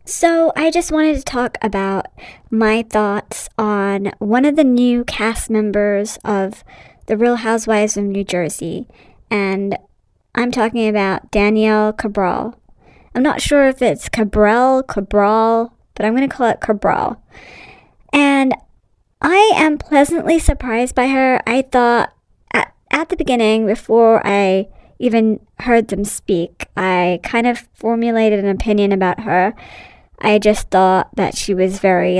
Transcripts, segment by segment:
So, I just wanted to talk about my thoughts on one of the new cast members of The Real Housewives of New Jersey, and I'm talking about Danielle Cabral. I'm not sure if it's Cabral, but I'm going to call it Cabral. And I am pleasantly surprised by her. I thought at the beginning, before I even heard them speak, I kind of formulated an opinion about her. I just thought that she was very,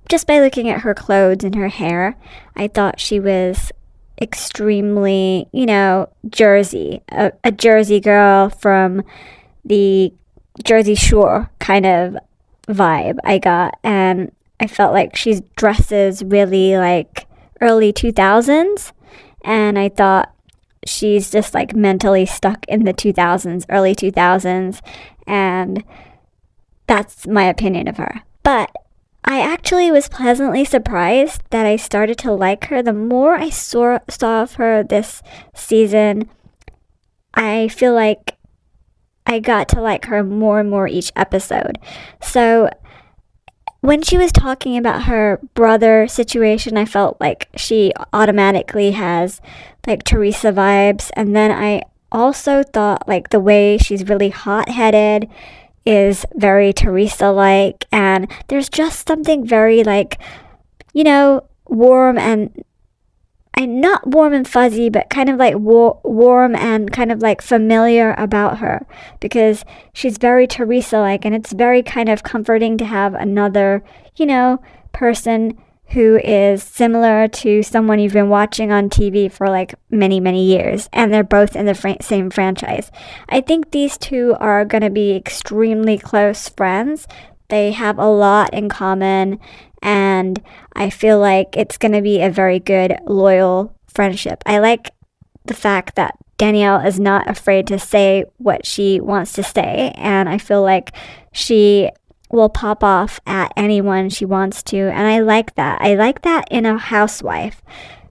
just by looking at her clothes and her hair, I thought she was extremely, Jersey, a Jersey girl from the Jersey Shore kind of vibe I got. And I felt like she dresses really like early 2000s. And I thought she's just like mentally stuck in the 2000s, early 2000s. And that's my opinion of her. But I actually was pleasantly surprised that I started to like her. The more I saw of her this season, I feel like I got to like her more and more each episode. So when she was talking about her brother situation, I felt like she automatically has like Teresa vibes. And then I also thought like the way she's really hot-headed is very Teresa-like, and there's just something very warm and not warm and fuzzy, but kind of like warm and kind of like familiar about her, because she's very Teresa-like, and it's very kind of comforting to have another, person who is similar to someone you've been watching on TV for like many, many years, and they're both in the same franchise. I think these two are going to be extremely close friends. They have a lot in common, and I feel like it's going to be a very good, loyal friendship. I like the fact that Danielle is not afraid to say what she wants to say, and I feel like she will pop off at anyone she wants to, and I like that. I like that in a housewife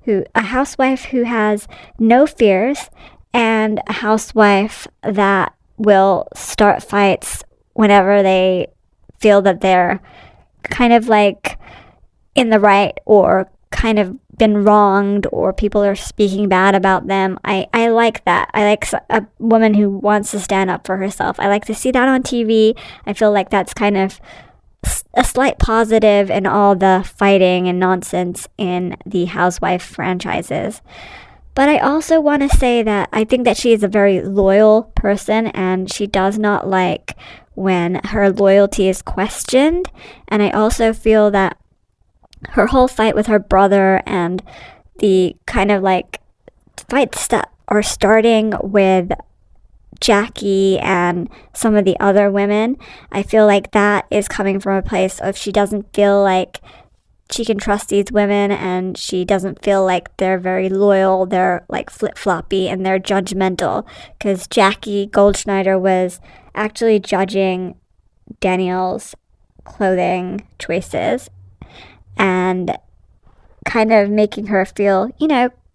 who has no fears, and a housewife that will start fights whenever they feel that they're kind of like in the right, or kind of been wronged, or people are speaking bad about them. I like that. I like a woman who wants to stand up for herself. I like to see that on TV. I feel like that's kind of a slight positive in all the fighting and nonsense in the housewife franchises. But I also want to say that I think that she is a very loyal person, and she does not like when her loyalty is questioned. And I also feel that her whole fight with her brother, and the kind of like fights that are starting with Jackie and some of the other women, I feel like that is coming from a place of she doesn't feel like she can trust these women, and she doesn't feel like they're very loyal. They're like flip-floppy, and they're judgmental, because Jackie Goldschneider was actually judging Danielle's clothing choices and kind of making her feel,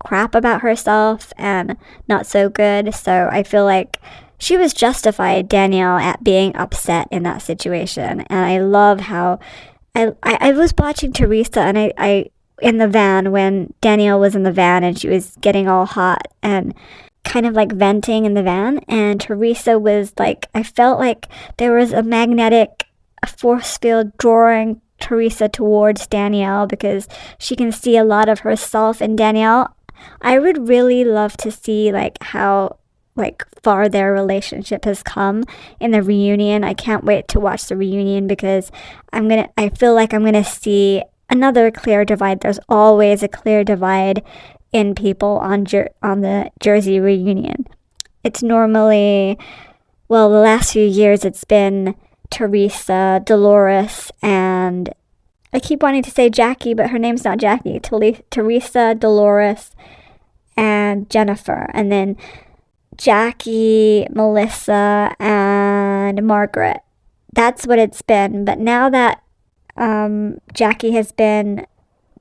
crap about herself and not so good. So I feel like she was justified, Danielle, at being upset in that situation. And I love how I was watching Teresa, and I in the van, when Danielle was in the van and she was getting all hot and kind of like venting in the van, and Teresa was like, I felt like there was a magnetic force field drawing Teresa towards Danielle, because she can see a lot of herself in Danielle. I would really love to see like how far their relationship has come in the reunion. I can't wait to watch the reunion, because I feel like I'm gonna see another clear divide. There's always a clear divide in people on the Jersey reunion. It's normally, the last few years it's been Teresa, Dolores, and I keep wanting to say Jackie, but her name's not Jackie. Teresa, Dolores, and Jennifer. And then Jackie, Melissa, and Margaret. That's what it's been. But now that Jackie has been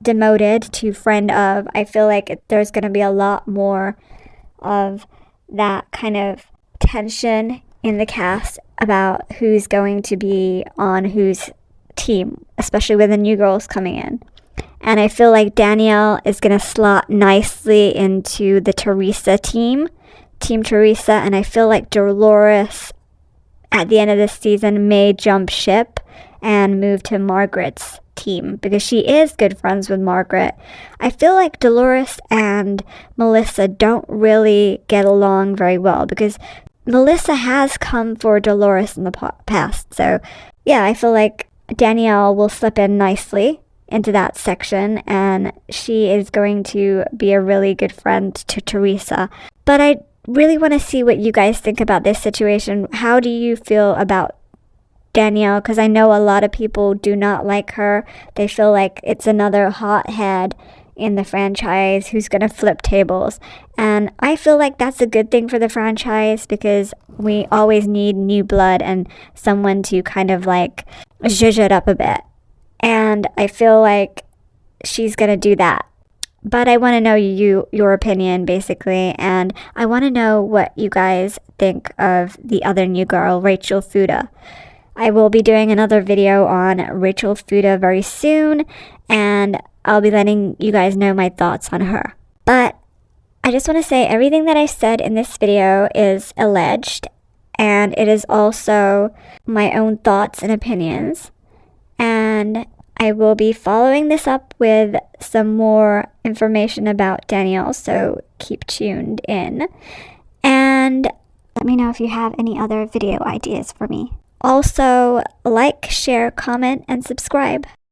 demoted to friend of, I feel like there's going to be a lot more of that kind of tension in the cast about who's going to be on whose team, especially with the new girls coming in. And I feel like Danielle is going to slot nicely into the Teresa team, Team Teresa. And I feel like Dolores at the end of this season may jump ship and move to Margaret's team because she is good friends with Margaret. I feel like Dolores and Melissa don't really get along very well because Melissa has come for Dolores in the past. So yeah, I feel like Danielle will slip in nicely into that section, and she is going to be a really good friend to Teresa. But I really want to see what you guys think about this situation. How do you feel about Danielle? Because I know a lot of people do not like her. They feel like it's another hothead in the franchise who's going to flip tables. And I feel like that's a good thing for the franchise because we always need new blood and someone to kind of like zhuzh it up a bit. And I feel like she's going to do that. But I want to know your opinion, basically. And I want to know what you guys think of the other new girl, Rachel Fuda. I will be doing another video on Rachel Fuda very soon. And I'll be letting you guys know my thoughts on her. But I just want to say everything that I said in this video is alleged. And it is also my own thoughts and opinions. And I will be following this up with some more information about Danielle, so keep tuned in. And let me know if you have any other video ideas for me. Also, like, share, comment, and subscribe.